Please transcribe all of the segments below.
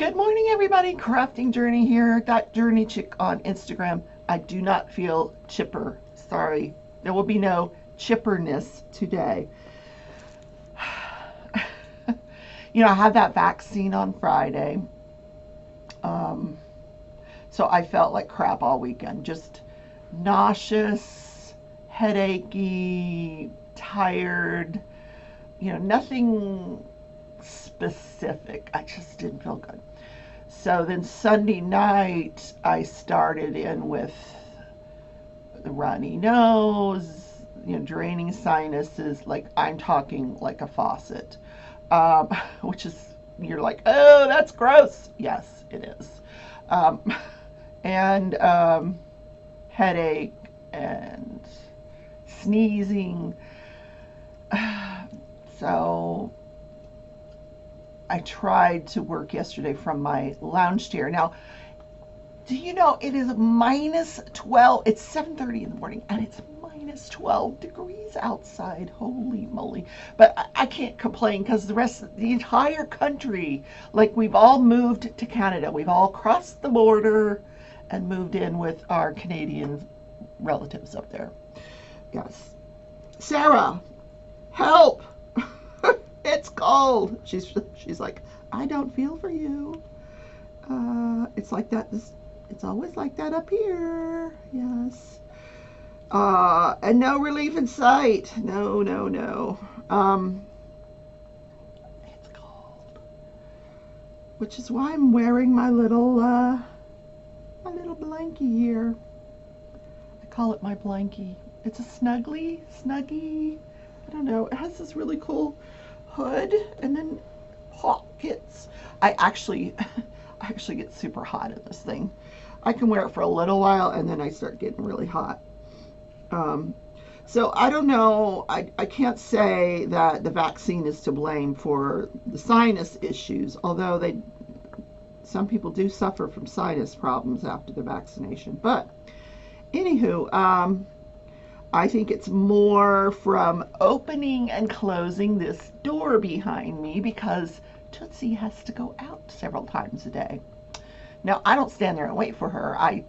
Good morning, everybody. Crafting Journey here. That Journey Chick on Instagram. I do not feel chipper. Sorry. There will be no chipperness today. I had that vaccine on Friday. Um, so I felt like crap all weekend. Just nauseous, headachy, tired. Nothing specific. I just didn't feel good. So then Sunday night, I started in with the runny nose, draining sinuses. Like I'm talking like a faucet, which is, you're like, oh, that's gross. Yes, it is. Um, and headache and sneezing. So I tried to work yesterday from my lounge chair. Now, do you know it is minus 12? It's 7:30 in the morning and it's minus 12 degrees outside. Holy moly. But I can't complain because the entire country, like we've all moved to Canada. We've all crossed the border and moved in with our Canadian relatives up there. Yes. Sarah, help. It's cold. She's like, I don't feel for you. It's like that. It's always like that up here. Yes. And no relief in sight. No, no, no. It's cold, which is why I'm wearing my little blankie here. I call it my blankie. It's a snuggie. I don't know. It has this really cool hood and then pockets. I actually get super hot in this thing. I can wear it for a little while and then I start getting really hot. Um, so I don't know. I can't say that the vaccine is to blame for the sinus issues, although some people do suffer from sinus problems after the vaccination. But anywho, I think it's more from opening and closing this door behind me because Tootsie has to go out several times a day. Now, I don't stand there and wait for her. I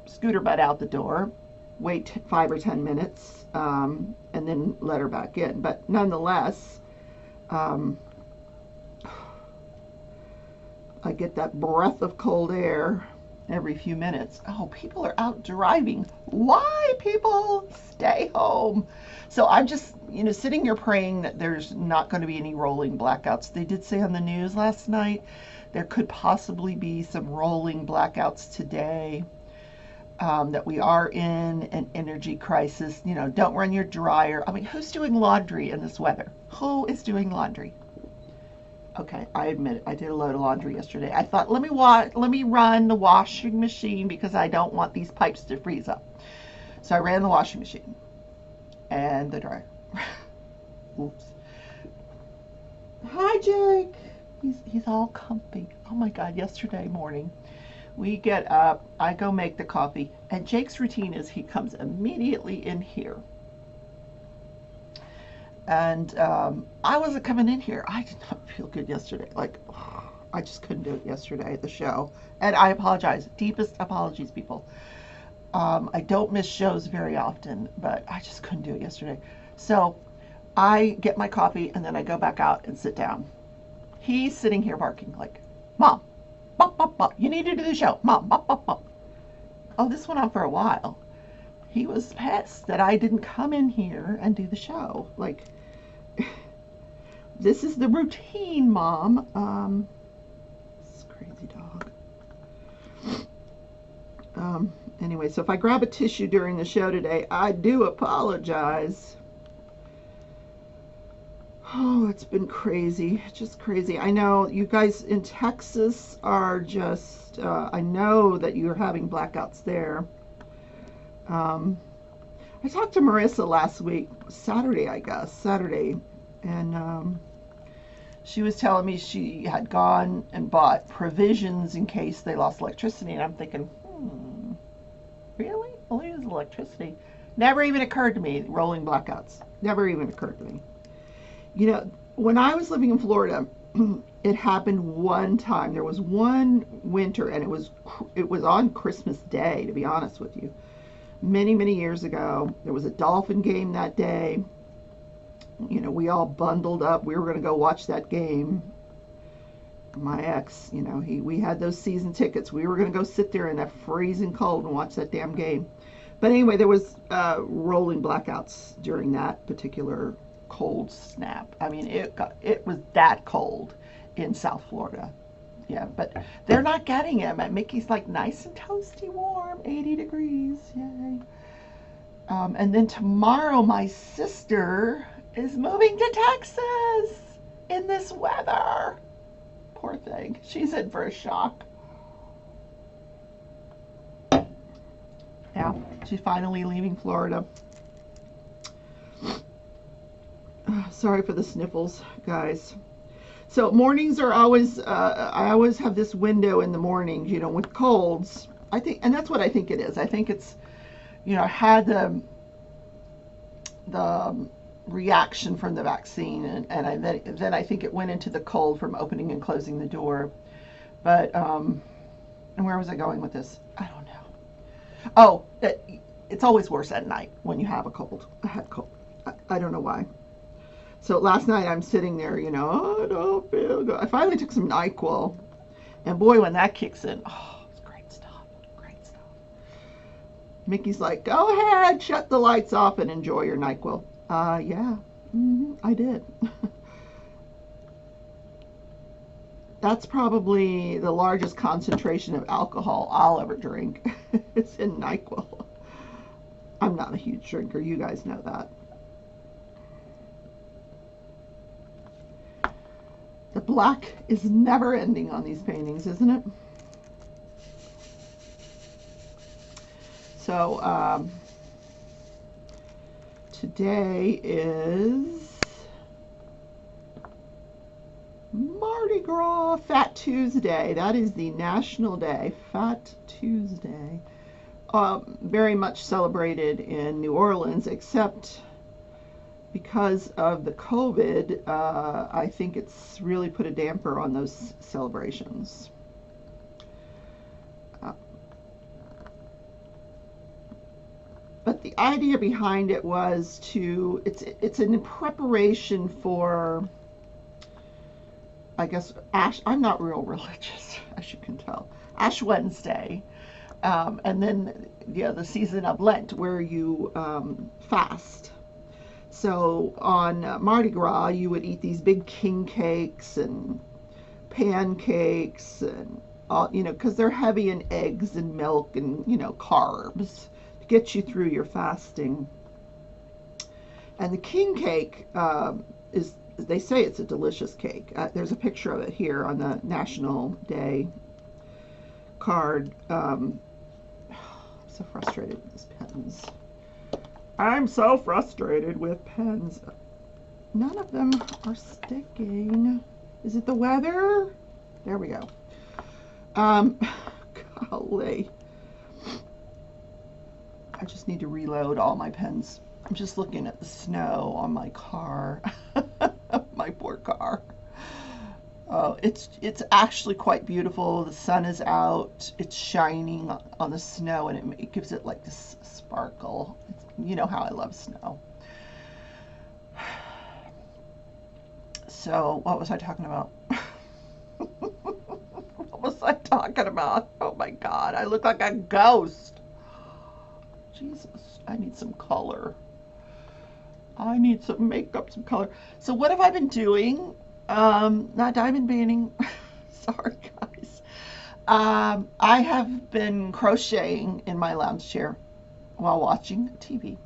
scoot her butt out the door, wait 5 or 10 minutes, and then let her back in. But nonetheless, um, I get that breath of cold air every few minutes. Oh, people are out driving. Why, people? Stay home. So I'm just, sitting here praying that there's not going to be any rolling blackouts. They did say on the news last night there could possibly be some rolling blackouts today. That we are in an energy crisis. Don't run your dryer. I mean, who's doing laundry in this weather? Who is doing laundry? Okay, I admit it. I did a load of laundry yesterday. I thought, let me run the washing machine because I don't want these pipes to freeze up. So I ran the washing machine and the dryer. Oops. Hi, Jake. He's all comfy. Oh my God! Yesterday morning, we get up. I go make the coffee, and Jake's routine is he comes immediately in here. And I wasn't coming in here. I did not feel good yesterday. Like, I just couldn't do it yesterday at the show. And I apologize. Deepest apologies, people. I don't miss shows very often, but I just couldn't do it yesterday. So I get my coffee and then I go back out and sit down. He's sitting here barking like, Mom, bop, bop, bop. You need to do the show. Mom, bop, bop, bop. Oh, this went on for a while. He was pissed that I didn't come in here and do the show. Like, this is the routine, Mom. This crazy dog. Anyway, so if I grab a tissue during the show today, I do apologize. Oh, it's been crazy, just crazy. I know you guys in Texas are just, I know that you're having blackouts there. Um, I talked to Marissa last week, Saturday, I guess, Saturday, and she was telling me she had gone and bought provisions in case they lost electricity. And I'm thinking, really? Well, use electricity. Never even occurred to me, rolling blackouts. Never even occurred to me. You know, when I was living in Florida, it happened one time. There was one winter, and it was on Christmas Day, to be honest with you. Many, many years ago, there was a Dolphin game that day. You know, we all bundled up. We were going to go watch that game. My ex, you know, we had those season tickets. We were going to go sit there in that freezing cold and watch that damn game. But anyway, there was rolling blackouts during that particular cold snap. I mean, it was that cold in South Florida. Yeah, but they're not getting him. And Mickey's like nice and toasty warm, 80 degrees. Yay. And then tomorrow, my sister is moving to Texas in this weather. Poor thing. She's in for a shock. Yeah, she's finally leaving Florida. Sorry for the sniffles, guys. So mornings are always, I always have this window in the mornings, you know, with colds. I think, and that's what I think it is. I think it's, you know, I had the reaction from the vaccine, then I think it went into the cold from opening and closing the door. But, and where was I going with this? I don't know. Oh, it's always worse at night when you have a cold. I had cold. I don't know why. So last night I'm sitting there, you know, oh, I don't feel good. I finally took some NyQuil, and boy, when that kicks in, oh, it's great stuff. Great stuff. Mickey's like, go ahead, shut the lights off and enjoy your NyQuil. Yeah, I did. That's probably the largest concentration of alcohol I'll ever drink. It's in NyQuil. I'm not a huge drinker, you guys know that. The black is never ending on these paintings, isn't it? So today is Mardi Gras, Fat Tuesday. That is the national day, Fat Tuesday. Very much celebrated in New Orleans, except because of the COVID, I think it's really put a damper on those celebrations. But the idea behind it was it's in preparation for, I guess, I'm not real religious, as you can tell, Ash Wednesday. And then, the season of Lent, where you fast. So on Mardi Gras, you would eat these big king cakes and pancakes and all, you know, because they're heavy in eggs and milk and, you know, carbs to get you through your fasting. And the king cake they say it's a delicious cake. There's a picture of it here on the National Day card. I'm so frustrated with these pens. I'm so frustrated with pens. None of them are sticking. Is it the weather? There we go. Golly. I just need to reload all my pens. I'm just looking at the snow on my car. My poor car. Oh, it's actually quite beautiful. The sun is out. It's shining on the snow, and it gives it like this sparkle. You know how I love snow. So, what was I talking about? What was I talking about? Oh my God, I look like a ghost. Jesus, I need some color. I need some makeup, some color. So what have I been doing? Not diamond painting. Sorry, guys. I have been crocheting in my lounge chair while watching TV.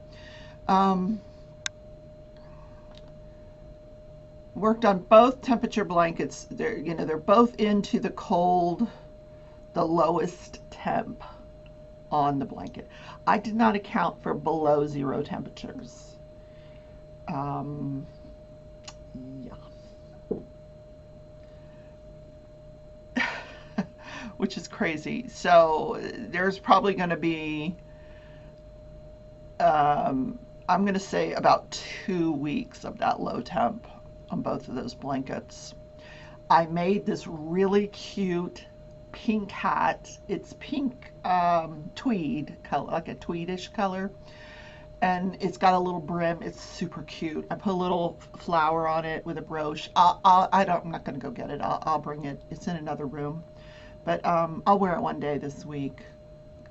worked on both temperature blankets. They're both into the cold, the lowest temp on the blanket. I did not account for below zero temperatures. Um, yeah. Which is crazy. So there's probably going to be, I'm going to say about 2 weeks of that low temp on both of those blankets. I made this really cute pink hat. It's pink tweed color, like a tweedish color, and it's got a little brim. It's super cute. I put a little flower on it with a brooch. I'm not going to go get it. I'll bring it. It's in another room, but I'll wear it one day this week.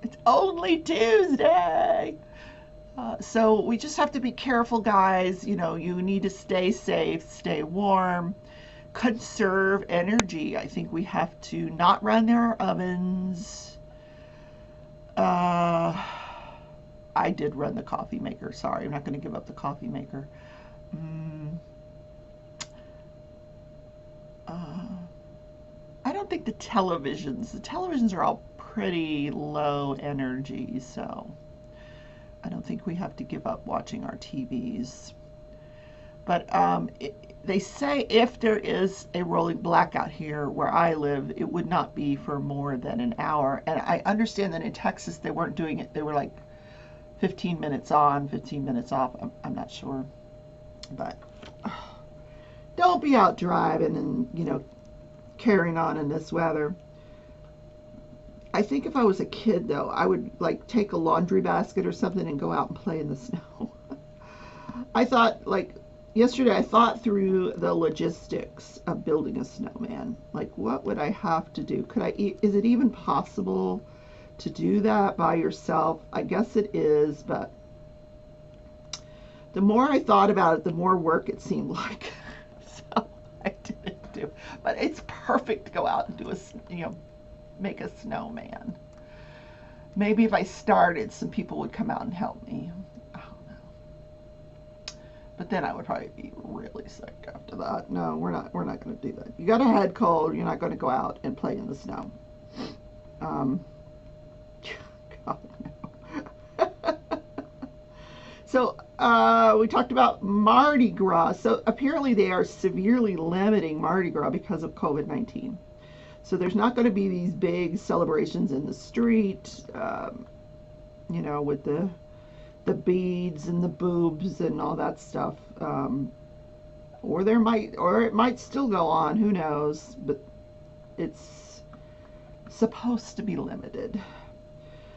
It's only Tuesday. So we just have to be careful, guys. You need to stay safe, stay warm, conserve energy. I think we have to not run our ovens. I did run the coffee maker. Sorry, I'm not going to give up the coffee maker. Mm, uh, I don't think the televisions are all pretty low energy, so I don't think we have to give up watching our TVs. But they say if there is a rolling blackout here where I live, it would not be for more than an hour. And I understand that in Texas they weren't doing it. They were like 15 minutes on, 15 minutes off. I'm not sure. But don't be out driving and, carrying on in this weather. I think if I was a kid, though, I would like take a laundry basket or something and go out and play in the snow. I thought, like, yesterday I thought through the logistics of building a snowman. Like, what would I have to do? Is it even possible to do that by yourself? I guess it is, but the more I thought about it, the more work it seemed like. So I didn't do. But it's perfect to go out and do make a snowman. Maybe if I started, some people would come out and help me. I don't know. But then I would probably be really sick after that. No, we're not going to do that. You got a head cold. You're not going to go out and play in the snow. God, no. So we talked about Mardi Gras. So apparently they are severely limiting Mardi Gras because of COVID-19. So there's not going to be these big celebrations in the street, with the beads and the boobs and all that stuff. Or it might still go on. Who knows? But it's supposed to be limited.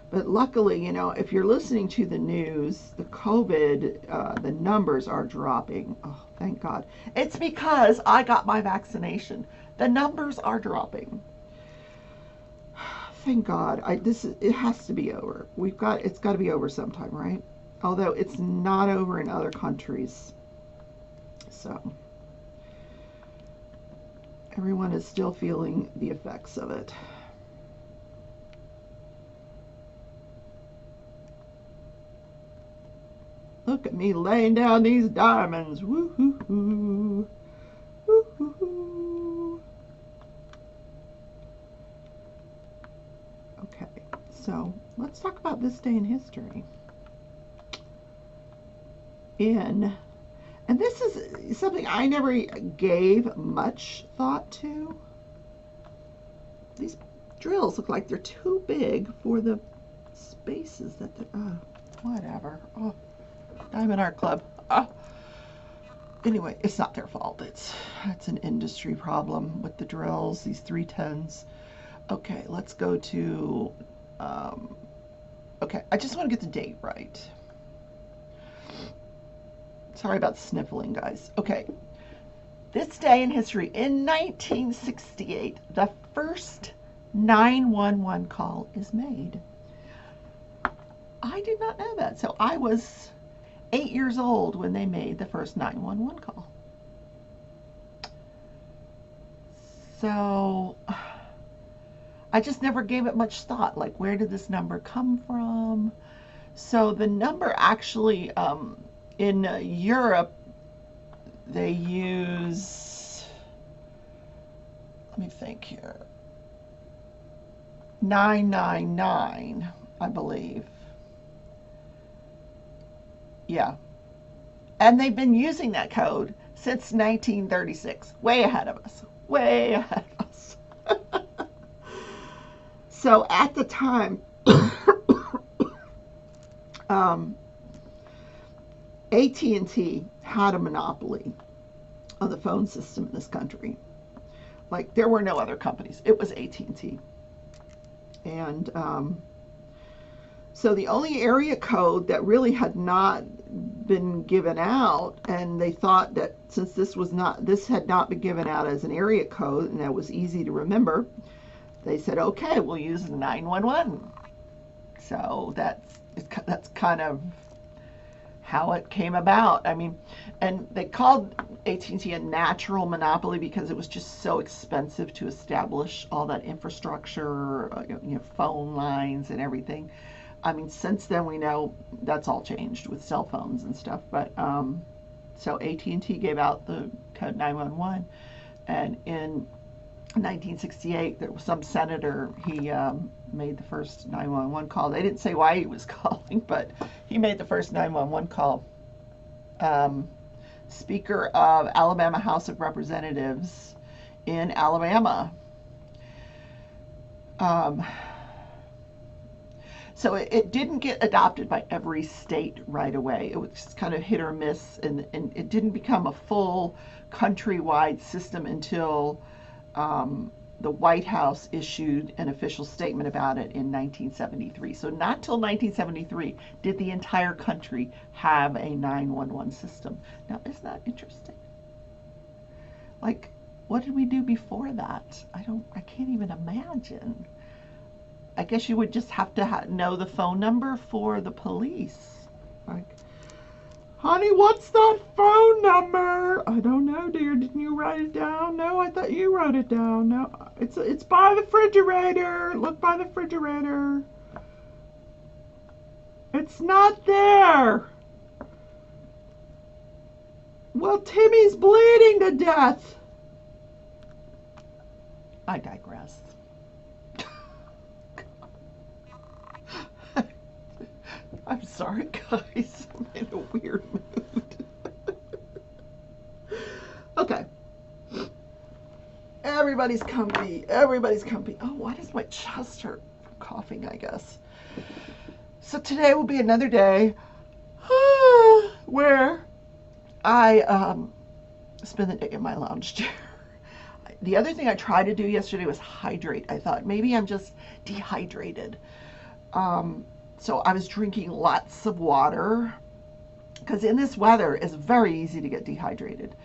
But luckily, if you're listening to the news, the COVID, the numbers are dropping. Oh, thank God. It's because I got my vaccination. The numbers are dropping. Thank God. It has to be over. It's got to be over sometime, right? Although it's not over in other countries. So everyone is still feeling the effects of it. Look at me laying down these diamonds. Woo-hoo-hoo. Woo-hoo-hoo. Okay, so let's talk about this day in history. And this is something I never gave much thought to. These drills look like they're too big for the spaces that they're, whatever. Oh. Diamond Art Club. Anyway, it's not their fault. It's an industry problem with the drills, these 310s. Okay, let's go to, okay, I just want to get the date right. Sorry about the sniffling, guys. Okay, this day in history, in 1968, the first 911 call is made. I did not know that, so I was 8 years old when they made the first 911 call. So I just never gave it much thought, like where did this number come from? So the number actually in Europe, they use, let me think here, 999, I believe. Yeah. And they've been using that code since 1936. Way ahead of us. Way ahead of us. So at the time, AT&T had a monopoly of the phone system in this country. Like, there were no other companies. It was AT&T. And so the only area code that really had not been given out, and they thought that since this had not been given out as an area code and that was easy to remember, they said, okay, we'll use 911. So that's kind of how it came about. I mean, and they called AT&T a natural monopoly because it was just so expensive to establish all that infrastructure, phone lines and everything. I mean, since then we know that's all changed with cell phones and stuff. But so AT&T gave out the code 911, and in 1968, there was some senator. He made the first 911 call. They didn't say why he was calling, but he made the first 911 call. Speaker of Alabama House of Representatives in Alabama. So it didn't get adopted by every state right away. It was just kind of hit or miss, and it didn't become a full countrywide system until the White House issued an official statement about it in 1973. So not till 1973 did the entire country have a 911 system. Now, isn't that interesting? Like, what did we do before that? I can't even imagine. I guess you would just have to know the phone number for the police. Like, honey, what's that phone number? I don't know, dear. Didn't you write it down? No, I thought you wrote it down. No, it's by the refrigerator. Look by the refrigerator. It's not there. Well, Timmy's bleeding to death. I digress. I'm sorry, guys. I'm in a weird mood. Okay. Everybody's comfy. Everybody's comfy. Oh, why does my chest hurt from coughing, I guess? So today will be another day where I spend the day in my lounge chair. The other thing I tried to do yesterday was hydrate. I thought maybe I'm just dehydrated. So I was drinking lots of water because in this weather it's very easy to get dehydrated.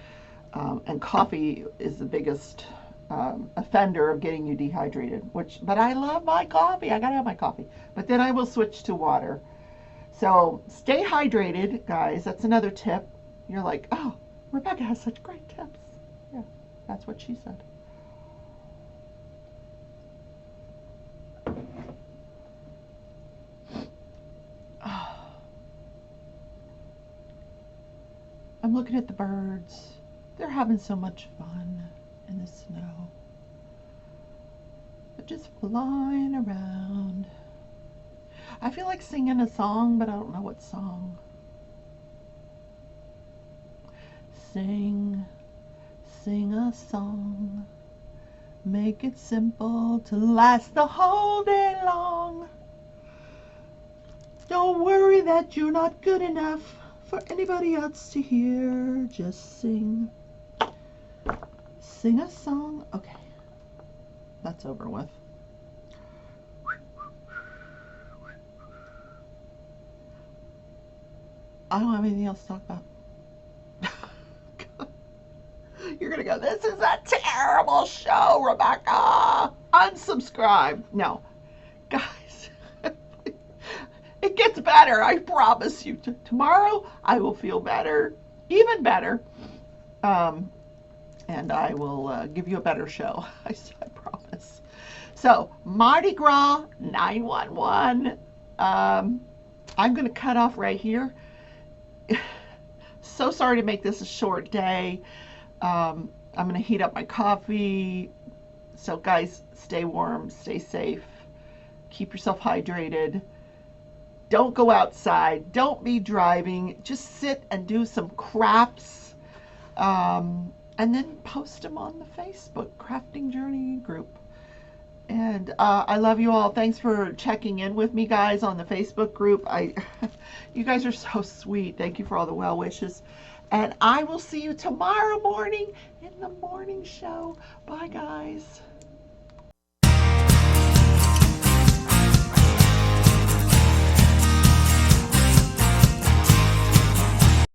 And coffee is the biggest offender of getting you dehydrated, but I love my coffee. I gotta have my coffee. But then I will switch to water. So stay hydrated, guys. That's another tip. You're like, oh, Rebecca has such great tips. Yeah, that's what she said. I'm looking at the birds. They're having so much fun in the snow. They're just flying around. I feel like singing a song, but I don't know what song. Sing a song. Make it simple to last the whole day long. Don't worry that you're not good enough for anybody else to hear. Just sing a song. Okay, that's over with. I don't have anything else to talk about. You're gonna go, this is a terrible show, Rebecca. Unsubscribe. No, guys, it gets better. I promise you. Tomorrow I will feel better, even better. And I will give you a better show. I promise. So Mardi Gras 911. I'm going to cut off right here. so sorry to make this a short day. I'm going to heat up my coffee. So guys, stay warm, stay safe, keep yourself hydrated. Don't go outside. Don't be driving. Just sit and do some crafts. And then post them on the Facebook Crafting Journey group. And I love you all. Thanks for checking in with me, guys, on the Facebook group. You guys are so sweet. Thank you for all the well wishes. And I will see you tomorrow morning in the morning show. Bye, guys.